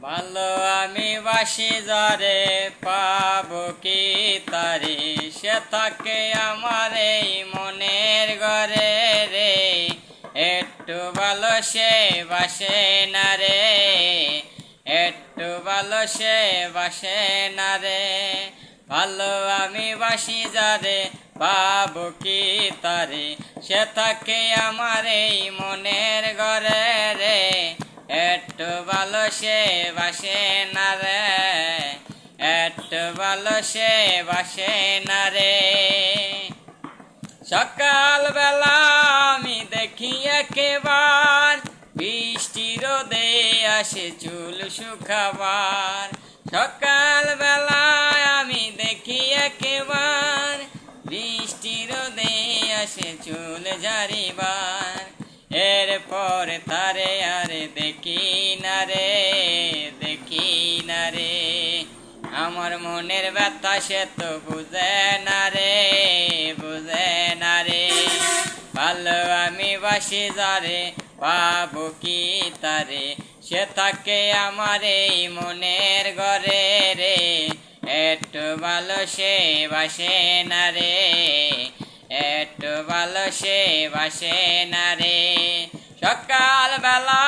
ভালো আমি বাসি যারে পাবো কি তারে, সে থাকে আমার এই মনের ঘরে রে। একটু ভালো সে বাসে না রে, একটু ভালো সে বাসে না রে। ভালো আমি বাসি যারে পাবো কি তারে, সে থাকে আমার এই মনের ঘরে রে। একটু ভালো সে বাসে না রে, একটু ভালো সে বাসে না রে। সকাল বেলা আমি দেখি একেবার, বৃষ্টি রোদে আসে চুল শুকাবার। সকাল বেলায় আমি দেখি একেবার, বৃষ্টি রোদে আসে চুল ঝাড়িবার। এরপর তারে আরে দেখি না রে, দেখি না রে। আমার মনের ব্যথা সে তো বুঝে না রে, বুঝে না রে। ভালো আমি বাসি যারে পাবো কি তারে, সে থাকে আমার এই মনের ঘরে রে। একটু ভালো সে বাসে না রে, একটু ভালো সে বাসে না রে। সকাল বেলা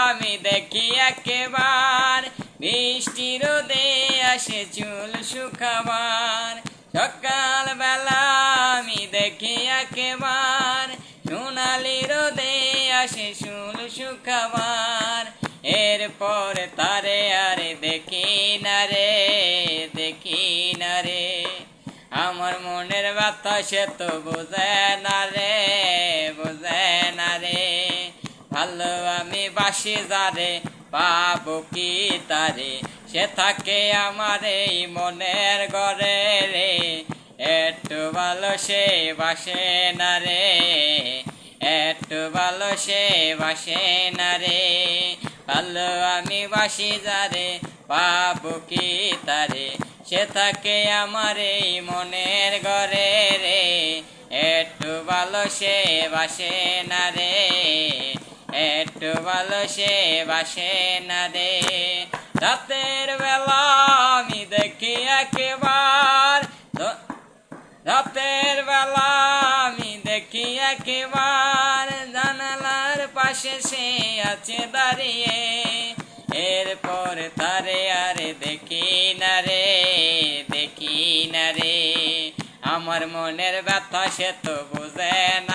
আমি দেখি একেবার, বৃষ্টি রোদে আসে চুল শুকাবার। সকাল বেলা আমি দেখি একেবার, সোনালি রোদে আসে চুল শুকাবার। এরপর তারে আরে দেখি না রে, দেখি না রে। আমার মনের ব্যথা সে তো বোঝে না রে, বোঝে না রে। ভালো আমি বাসি যারে পাবো কি তারে, সে থাকে আমার এই মনের ঘরে রে। একটু ভালো সে বাসে না রে, একটু ভালো সে বাসে না রে। ভালো আমি বাসি যারে পাবো কি তারে, সে থাকে আমার এই মনের ঘরে রে। একটু ভালো সে বাসে না রে, একটু ভালো সে বাসে না রে। রাতের বেলা আমি দেখি একেবার, রাতের বেলা আমি দেখি একেবার, জানালার পাশে সে আছে দাঁড়িয়ে। এরপর তারে আরে দেখি না রে, দেখি না রে। আমার মনের ব্যথা সে তো বুঝে না